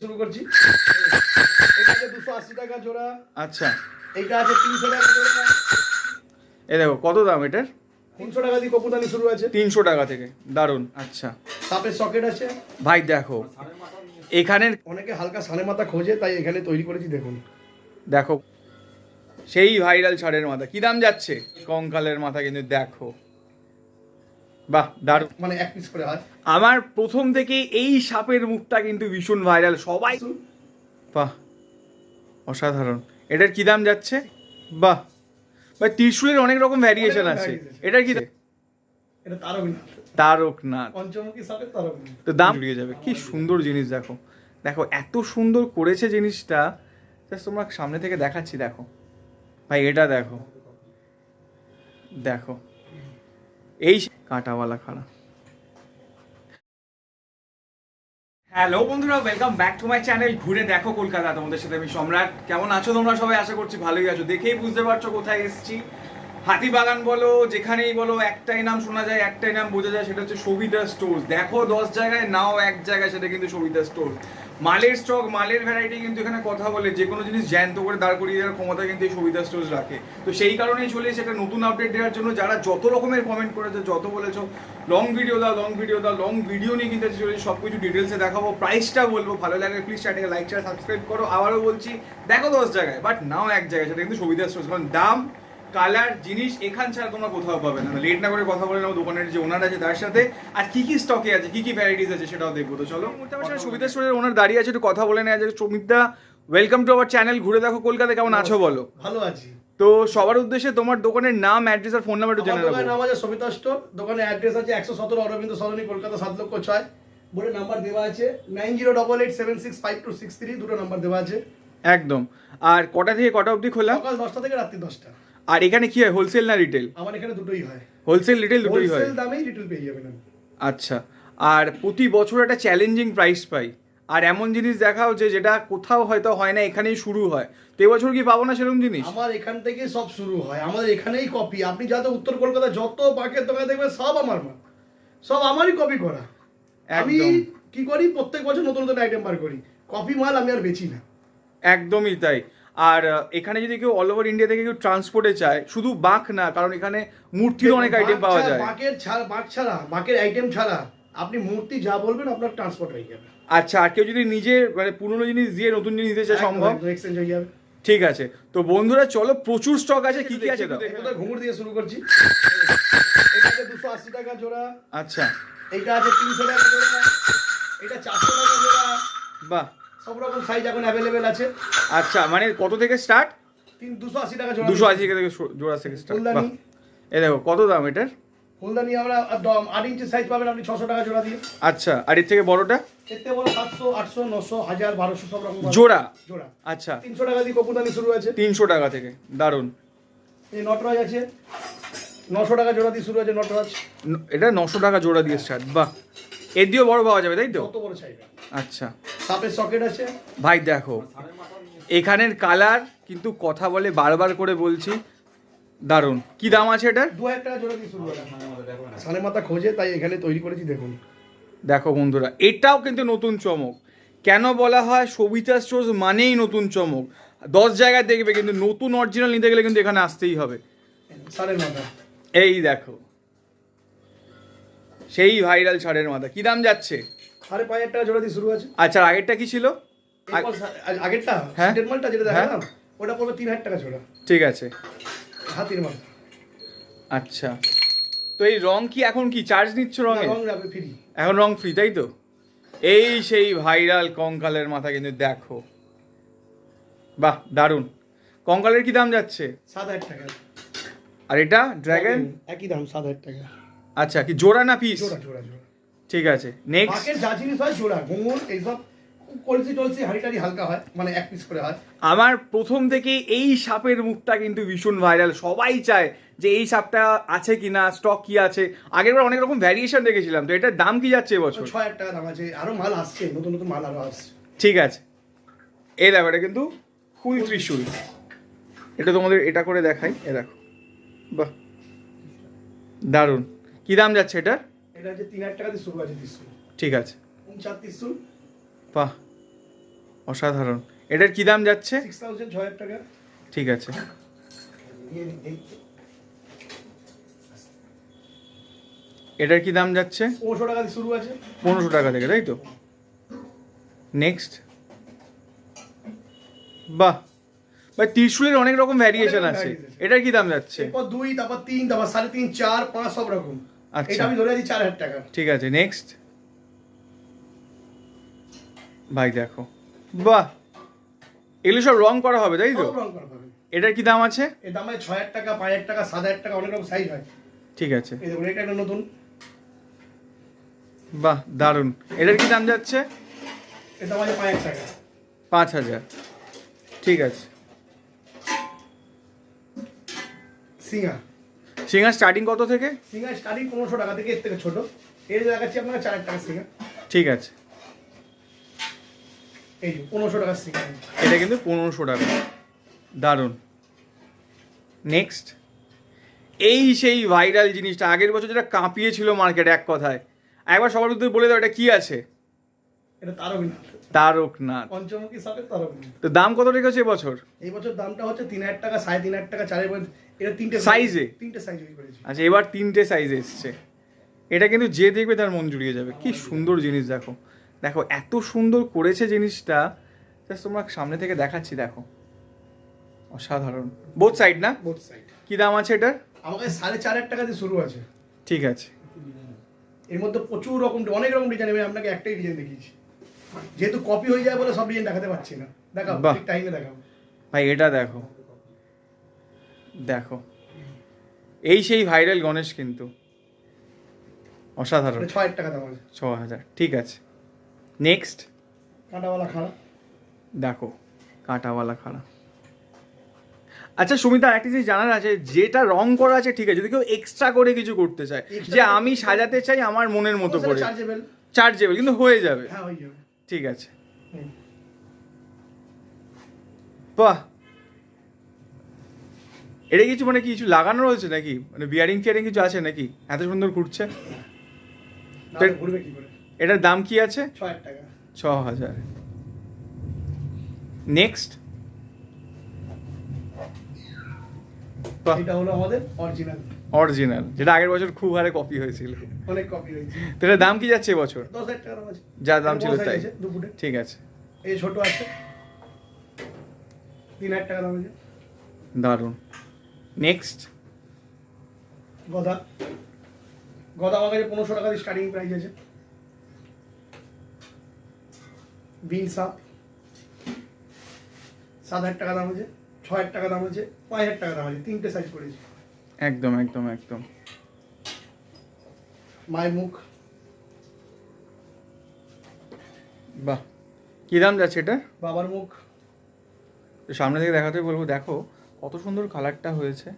শুরু করছি। এটা আছে 280 টাকা জোড়া। আচ্ছা, এইটা আছে 300 টাকা জোড়া। এই দেখো কত দাম এটার? 300 টাকা দিয়ে কপুদানি শুরু আছে। 300 টাকা থেকে, দারুন। আচ্ছা সাপের সকেট আছে। ভাই দেখো এখানের, অনেকে হালকা সানে মাথা খোঁজে, তাই এখানে তৈরি করেছি। দেখুন, দেখো সেই ভাইরাল ষাঁড়ের মাথা কি দাম যাচ্ছে? কঙ্কালের মাথা কিন্তু দেখো, বাহ দারুন। মানে এক পিস করে হয়। আমার প্রথম থেকে এই সাপের মুখটা কিন্তু ভীষণ ভাইরাল, সবাই বাহ অসাধারণ। এটার কি দাম যাচ্ছে? বাহ ভাই, ত্রিশূলের অনেক রকম ভ্যারিয়েশন আছে। এটার কি? এটা তারকনাথ। তারকনাথ, পঞ্চমুখী সাপের তারকনাথ। তো দাম জুড়িয়ে যাবে। কি সুন্দর জিনিস, দেখো দেখো এত সুন্দর করেছে জিনিসটা। জাস্ট তোমরা সামনে থেকে দেখাচ্ছি, দেখো ভাই এটা দেখো, দেখো এই কাঁটাওয়ালা খাড়া। হ্যালো বন্ধুরা, welcome back to my channel ঘুরে দেখো কলকাতা। তোমাদের সাথে আমি সম্রাট। কেমন আছো তোমরা সবাই? আশা করছি ভালোই আছো। দেখেই বুঝতে পারছো কোথায় এসেছি। হাতিবাগান বলো, যেখানেই বলো, একটাই নাম শোনা যায়, একটাই নাম বোঝা যায়, সেটা হচ্ছে সবিতা স্টোর্স। দেখো 10 জায়গায়, নাও এক জায়গায়, সেটা কিন্তু সবিতা স্টোর্স। মালের স্টক, মালের ভ্যারাইটি কিন্তু এখানে কথা বলে, যে কোনো জিনিস জ্যান্ত করে দাঁড় করিয়ে দেওয়ার ক্ষমতা কিন্তু এই সবিতা স্টোর্স রাখে। তো সেই কারণেই চলে এসে একটা নতুন আপডেট দেওয়ার জন্য। যারা যত রকমের কমেন্ট করেছো, যত বলেছো লং ভিডিও দাও, লং ভিডিও দাও, লং ভিডিও নিয়ে কিন্তু চলে সব কিছু ডিটেলসে দেখাবো, প্রাইসটা বলবো। ভালো লাগলে প্লিজ চ্যানেলকে লাইক শেয়ার সাবস্ক্রাইব করো। আবারও বলছি, দেখো 10 জায়গায়, বাট নাও এক জায়গায়, সেটা কিন্তু সবিতা স্টোর্স। কারণ দাম, কালার, জিনিস এখান ছাড়া তোমরা কোথাও পাবে না। লেট না করে কথা বলে নাও দোকানের যে ওনার আছে তার সাথে, আর কি কি স্টকে আছে, কি কি ভ্যারাইটিস আছে সেটাও দেখবো। তো চলো, সুবিধা স্টোরের ওনার দাঁড়িয়ে আছে, একটু কথা বলে নেওয়া যায়। সুমিতদা, ওয়েলকাম টু আওয়ার চ্যানেল ঘুরে দেখো কলকাতা। কেমন আছো বলো? ভালো আছি। তো সবার উদ্দেশ্যে তোমার দোকানের নাম, অ্যাড্রেস আর ফোন নাম্বার একটু জেনে নেবো। দোকানের নাম আছে সবিতা স্টোর। দোকানের অ্যাড্রেস আছে 117 অরবিন্দ সরণি, কলকাতা 7,06,000। বোর্ডের নাম্বার দেওয়া আছে 9088765263, দুটো নাম্বার দেওয়া আছে। একদম। আর কটা থেকে কটা অবধি খোলা? সকাল 10টা থেকে রাত্রি 10টা। আর এখানে কি হয়, হোলসেল না রিটেল? আমার এখানে দুটোই হয়। হোলসেল রিটেল দুটোই হয়। হোলসেল দামেই রিটেল পেয়ে যাবেন। আচ্ছা, আর প্রতি বছর একটা চ্যালেঞ্জিং প্রাইস পাই, আর এমন জিনিস দেখাও যে যেটা কোথাও হয়তো হয় না, এখানেই শুরু হয়। তো এবছর কি পাবো না সেরকম জিনিস? আমার এখান থেকে সব শুরু হয়, আমাদের এখানেই কপি। আপনি যাতে উত্তর কলকাতা যত পাকের দোকানে দেখবেন, সব আমার মাল, সব আমারই কপি করা। আমি কি করি, প্রত্যেক বছর নতুন নতুন আইটেম বার করি। কপি মাল আমি আর বেচি না। একদমই তাই। আর এখানে যদি কেউ অল ওভার ইন্ডিয়া থেকে কেউ ট্রান্সপোর্টে চায়, শুধু বাঁক না, কারণ এখানে মূর্তির অনেক আইটেম পাওয়া যায়। বাঁকের আইটেম ছাড়া আপনি মূর্তি যা বলবেন আপনার ট্রান্সপোর্ট হয়ে যাবে। আচ্ছা, আর কেউ যদি নিজে মানে পুরনো জিনিস দিয়ে নতুন জিনিস দিতে চায়, সম্ভব? এক্সচেঞ্জ হয়ে যাবে। ঠিক আছে। তো বন্ধুরা চলো, প্রচুর স্টক আছে। কি কি আছে? ঘুঙুর দিয়ে শুরু করছি। এটা আছে 280 টাকা জোড়া। আচ্ছা, এইটা আছে 300 টাকা জোড়া। এটা 400 টাকা জোড়া। বাহ, সব রকম সাইজ এখন অ্যাভেলেবেল আছে। আচ্ছা, মানে কত থেকে স্টার্ট? 280 টাকা জোড়া। 280 থেকে জোড়া থেকে স্টার্ট। ফুলদানি। এই দেখো কত দাম এটার? ফুলদানি আমরা 8 ইঞ্চি সাইজ পাবেন আপনি 600 টাকা জোড়া দিয়ে। আচ্ছা, আর এর থেকে বড়টা? এর থেকে বড় 700, 800, 900, 1000, 1200 সব রকম জোড়া। জোড়া। আচ্ছা, 300 টাকা দিয়ে কপুদানি শুরু আছে। 300 টাকা থেকে, দারুন। এই নটরাজ আছে 900 টাকা জোড়া দিয়ে শুরু আছে। নটরাজ এটা 900 টাকা জোড়া দিয়ে স্টার্ট। বাহ, এর দিয়েও বড় পাওয়া যাবে তাই তো? কত বড় চাইবে। আচ্ছা, সাপের সকেট আছে। ভাই দেখো এখানের কালার কিন্তু কথা বলে, বারবার করে বলছি, দারুন। কি দাম আছে এটার? 2000 টাকা জোড়া দিয়ে শুরু হয়। সানে মাথা খোঁজে, তাই এখানে তৈরি করেছি। দেখুন, দেখো বন্ধুরা, এটাও কিন্তু নতুন চমক। কেন বলা হয় সবিতা স্টোর্স মানেই নতুন চমক? 10 জায়গায় দেখবে, কিন্তু নতুন অরিজিনাল নিতে গেলে কিন্তু এখানে আসতেই হবে। সানের মাথা। এই দেখো সেই ভাইরাল ষাঁড়ের মাথা, কি দাম যাচ্ছে? 5,500 টাকা জোড়া দিয়ে শুরু আছে। আচ্ছা, আগেরটা কি ছিল? আগেরটা হ্যাঁ সিটের মালটা যেটা দেখালাম, ওটা পড়বে 3000 টাকা জোড়া। ঠিক আছে, হাতির মাথা। আচ্ছা। তো এই রং কি এখন কি চার্জ নিচ্ছ রঙে? রং যাবে ফ্রি। এখন রং ফ্রি তাই তো? এই সেই ভাইরাল কঙ্কালের মাথা কিন্তু দেখো, বাহ দারুন। কঙ্কালের কি দাম যাচ্ছে? 7,000 টাকা। আর এটা ড্রাগন? একই দাম, 7,000 টাকা। আচ্ছা, কি জোড়া না পিস? জোড়া জোড়া জোড়া। ঠিক আছে, নেক্সট। বাকের যা জিনিস হয় জোড়া, ঘুঙুর এইসব কলসি টলসি হাড়ি হালকা হয়, মানে এক পিস করে হয়। আমার প্রথম থেকে এই সাপের মুখটা কিন্তু ভীষণ ভাইরাল, সবাই চায় যে এই সাপটা আছে কিনা, স্টক কি আছে। আগের বার অনেক রকম ভ্যারিয়েশন দেখেছিলাম। তো এটার দাম কি যাচ্ছে এবছর? 6,000 টাকা দাম আছে। আরো মাল আসছে, নতুন নতুন মাল আরো আসছে। ঠিক আছে, এই দেখো এটা কিন্তু ফুল ত্রিশূল। এটা তোমাদের এটা করে দেখাই, এ দেখো, বাহ দারুন। কি দাম যাচ্ছে এটার? এটা হচ্ছে 3,000 টাকা দিয়ে শুরু আছে ত্রিশূল। ঠিক আছে, 4 ত্রিশূল। বাহ অসাধারণ। এটার কি দাম যাচ্ছে? 6,000 টাকা। ঠিক আছে। এটার কি দাম যাচ্ছে? 1500 টাকা দিয়ে শুরু আছে। 1500 টাকা থেকে, তাই তো? নেক্সট। বাহ, ভাই ত্রিশূলের অনেক রকম ভ্যারিয়েশন অনেক আছে। variation আছে। এটার কি দাম যাচ্ছে? এরপর 2, তারপর 3, তারপর 3.5, 4, 5 সব রকম। আচ্ছা। এটা আমি ধরে আছি 4,000 টাকা। ঠিক আছে, নেক্সট। ভাই দেখো, বাহ, এগুলো সব রং করা হবে, তাই তো? সব রং করা পাবে। এটার কি দাম আছে? এর দাম আছে 6,000 টাকা, 5,000 টাকা, 7,000 টাকা, অনেক রকম সাইজ হয়। ঠিক আছে, এই দেখুন, এটা একটা নতুন। বাহ, দারুণ। এটার কি দাম যাচ্ছে? এর দাম আছে 5,000 টাকা। 5,000। ঠিক আছে। সিঙ্গা। সিঙ্গার স্টার্টিং কত থেকে? সিঙ্গা স্টার্টিং 1500 টাকা থেকে, এর থেকে ছোট। এর দেখাচ্ছি আপনাকে 4,000 টাকা সিঙ্গা। ঠিক আছে। এই যে 1500 টাকা সিঙ্গা। এটা কিন্তু 1500 টাকা। দারুণ। নেক্সট। এই সেই ভাইরাল জিনিসটা আগের বছর যেটা কাঁপিয়েছিল মার্কেটে, এক কথায় একবার সবার উদ্দেশ্যে বলে দাও এটা কি আছে? এটা তারকনাথ। তারকনাথ। পঞ্চমুখী সাপের তারকনাথ। তো দাম কত রেখেছে এবছর? এই বছর দামটা হচ্ছে 3,000 টাকা, 3,500 টাকা, 4,000। এটা তিনটে Size এ? তিনটে সাইজ করেছি। আচ্ছা, এবার 3টে সাইজ এসছে। এটা কিন্তু যে দেখবে তার মন জুড়িয়ে যাবে। কি সুন্দর জিনিস, দেখো দেখো, এত সুন্দর করেছে জিনিসটা। জাস্ট তোমরা সামনে থেকে দেখাচ্ছি, দেখো অসাধারণ। বোথ সাইড না? Both side. কি দাম আছে এটার? আমার কাছে 4,500 টাকা দিয়ে শুরু আছে। ঠিক আছে। এর মধ্যে প্রচুর রকম, অনেক রকম ডিজাইন। আমি আপনাকে একটাই ডিজাইন দেখিয়েছি, যেহেতু কপি হয়ে যায় বলে সব ডিজাইন দেখাতে পারছি না। দেখাবো, বাহ। ঠিক টাইমে দেখাবো। ভাই এটা দেখো, দেখো, এই সেই ভাইরাল গণেশ কিন্তু অসাধারণ। 6,000 টাকা দাম আছে। 6,000। ঠিক আছে। নেক্সট। কাঁটাওয়ালা খাড়া। দেখো, কাঁটাওয়ালা খাড়া। আচ্ছা সুমিতা, একটা জিনিস জানার আছে, যেটা রং করা আছে ঠিক আছে, যদি কেউ এক্সট্রা করে কিছু করতে চায়, Extra যে করে আমি সাজাতে চাই আমার মনের মতো করে, চার্জেবল। চার্জেবল কিন্তু হয়ে যাবে। হ্যাঁ, হয়ে যাবে। ঠিক আছে। হুম। বাহ, এটা কিছু মানে কিছু লাগানো রয়েছে নাকি, মানে বিয়ারিং টিয়ারিং কিছু আছে নাকি? এত সুন্দর ঘুরছে। তাহলে ঘুরবে কি করে? এটার দাম কি আছে? 6,000 টাকা। 6,000। নেক্সট। এটা হলো আমাদের অরিজিনাল। অরিজিনাল, যেটা আগের বছর খুব হারে কপি হয়েছিল। অনেক কপি হয়েছে। তো এটার দাম কি যাচ্ছে এবছর? 10,000 টাকা দাম আছে। যা দাম এটা ছিল বড় size তাই। আছে, 2 ফুটে। ঠিক আছে। এই ছোট আছে, 3,000 টাকা দাম আছে। দারুণ। নেক্সট। গদা। গদা আমার কাছে 1500 টাকা দিয়ে স্টার্টিং প্রাইস আছে। বিন সাপ 7,000 টাকা দাম আছে, 6,000 টাকা দাম আছে, 5,000 টাকা দাম আছে। তিনটে সাইজ করেছি। একদম একদম একদম। মায়ের মুখ। বাহ, কি দাম যাচ্ছে এটা? বাবার মুখ। তো সামনে থেকে দেখাতে বলবো, দেখো কত সুন্দর কালারটা হয়েছে।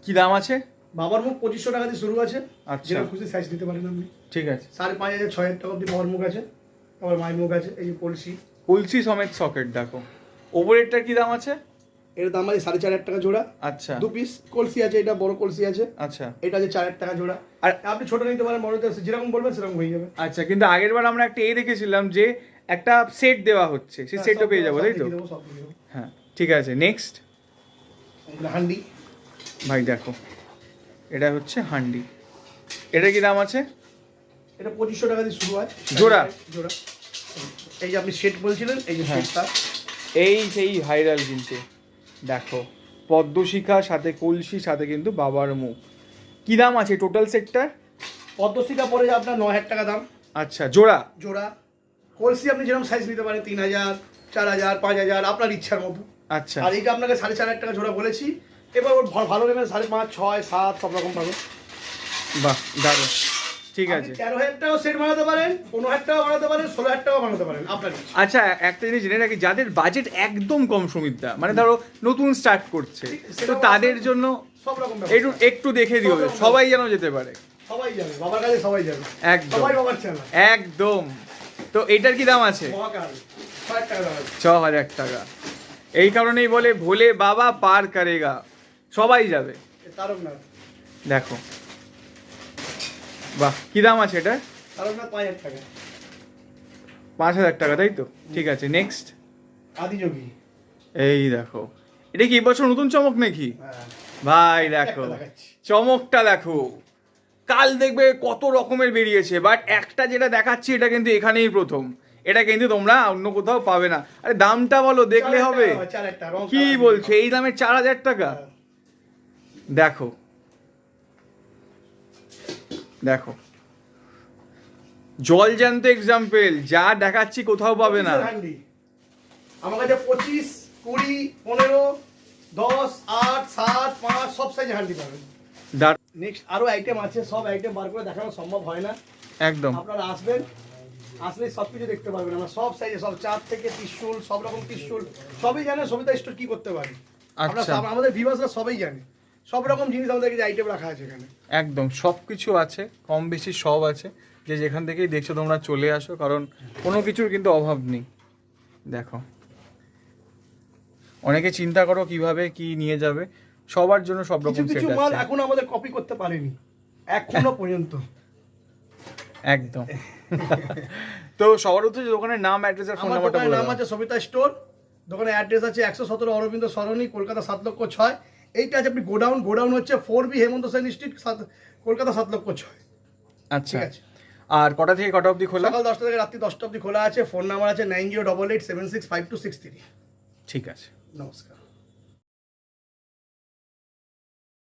কি দাম আছে? বাবার মুখ 2,500 টাকা দিয়ে শুরু আছে। আচ্ছা। যেটা খুশি সাইজ দিতে পারেন আপনি। ঠিক আছে। 5,500, 6,000 টাকা অব্দি বাবার মুখ আছে। আবার মায়ের মুখ আছে। এই যে কলসি। কলসি সমেত সকেট, দেখো। ওপরেরটার কি দাম আছে? এর দাম আছে 4,500 টাকা জোড়া। আচ্ছা 2 পিস কলসি আছে, এটা বড় কলসি আছে। আচ্ছা এটা আছে 4,000 টাকা জোড়া। আর আর আপনি ছোট নিতে পারেন, বড় নিতে, যেরকম বলবেন সেরকম হয়ে যাবে। আচ্ছা, কিন্তু আগের বার আমরা একটা দেখেছিলাম যে একটা সেট দেওয়া হচ্ছে, সেই সেটটা পেয়ে যাবো, তাই তো? সব দিয়ে দেবো। হ্যাঁ, ঠিক আছে। নেক্সট। এগুলো হান্ডি। ভাই দেখো, এটা হচ্ছে হান্ডি। এটার কি দাম আছে? এটা 2,500 টাকা দিয়ে শুরু হয়। জোড়া? জোড়া। এই যে আপনি সেট বলছিলেন, এই যে হ্যাঁ। সেটটা। এই সেই ভাইরাল কিন্তু, দেখো পদ্মশিখা, সাথে কলসি, সাথে কিন্তু বাবার মুখ। কি দাম আছে টোটাল সেটটার? পদ্মশিখা পড়ে যায় আপনার 9,000 টাকা দাম আচ্ছা, জোড়া? জোড়া। কলসি আপনি যেরকম সাইজ নিতে পারেন, 3,000, 4,000, 5,000 আপনার ইচ্ছার মতো। আচ্ছা। আর এইটা আপনাকে 4,500 টাকা জোড়া বলেছি। এবার ওর ভালো নেবেন 5,500, 6, 7 সব রকম পাবেন। বাহ, দারুণ। ঠিক আছে। 13,000 টাকাও সেট বানাতে পারেন, 15,000 টাকা বানাতে পারেন, 16,000 টাকা বানাতে পারেন, আপনার ইচ্ছা। আচ্ছা, একটা জিনিস জেনে রাখি, যাদের বাজেট একদম কম সুমিতদা, মানে ধরো নতুন স্টার্ট করছে, তো তাদের জন্য সব রকম একটু একটু দেখে দিও, সবাই যেন যেতে পারে। সবাই যাবে বাবার কাছে, সবাই যাবে। একদম সবাই বাবার চ্যানেল। একদম। তো এটার কি দাম আছে? মহাকাল 6,000 টাকা দাম আছে। 6,000 টাকা। এই কারণেই বলে ভোলে বাবা পার করেগা, সবাই যাবে। তারকনাথ। দেখো, বাহ, কি দাম আছে এটা? তারকনাথ 5,000 টাকা। 5,000 টাকা, তাই তো? ঠিক আছে, নেক্সট। আদিযোগী। এই দেখো, এটা কি এবছর নতুন চমক নাকি? হ্যাঁ, ভাই দেখো, একটা দেখাচ্ছি। চমকটা দেখো। কাল দেখবে কত রকমের বেরিয়েছে, বাট একটা যেটা দেখাচ্ছি এটা কিন্তু এখানেই প্রথম। এটা কিন্তু তোমরা অন্য কোথাও পাবে না। আরে দামটা বলো, দেখলে হবে? 4,000 রং কি কালার বলছো, এই দামে 4,000 টাকা? হ্যাঁ। দেখো দেখো, জল জ্যান্ত এক্সাম্পল, যা দেখাচ্ছি কোথাও পাবে না। 25 হান্ডি। আমার কাছে 25, 20, 15, 10, 8, 7, 5 সব সাইজে হান্ডি পাবেন। নেক্সট আরো আইটেম আছে, সব আইটেম বার করে দেখানো সম্ভব হয় না। একদম আপনারা আসবেন, আসলে সব কিছু দেখতে পারবেন। আমরা সব সাইজে, সব 4 থেকে ত্রিশূল, সব রকম ত্রিশূল সবই জানে সবিতা স্টোর কি করতে পারে। আচ্ছা। আমাদের ভিউয়ার্সরা সবই জানে, সব রকম জিনিস আমাদের কাছে আইটেম রাখা আছে এখানে। একদম সব কিছু আছে, কম বেশি সব আছে। যে যেখান থেকেই দেখছো তোমরা চলে আসো, কারণ কোনো কিছুর কিন্তু অভাব নেই। দেখো, অনেকে চিন্তা করো কিভাবে কি নিয়ে যাবে, সবার জন্য সব কিছু রকম কিছু সেট মাল আছে। এখনো আমাদের কপি করতে পারেনি, এখনো পর্যন্ত। একদম। তো সবার উদ্দেশ্যে দোকানের নাম, অ্যাড্রেস আর ফোন আমার নাম্বারটা দোকানের বলে নাম দাও। আছে সবিতা স্টোর, দোকানের অ্যাড্রেস আছে 117 অরবিন্দ সরণি, কলকাতা 7,06,000। এইটা আছে আপনি গোডাউন হচ্ছে 4B হেমন্ত সেন স্ট্রিট, কলকাতা 7,06,000। আচ্ছা, ঠিক আছে। আর কটা থেকে কটা অবধি খোলা? সকাল 10টা থেকে রাত্রি 10টা অবধি খোলা আছে। ফোন নাম্বার আছে 9088765263। ঠিক আছে। নমস্কার।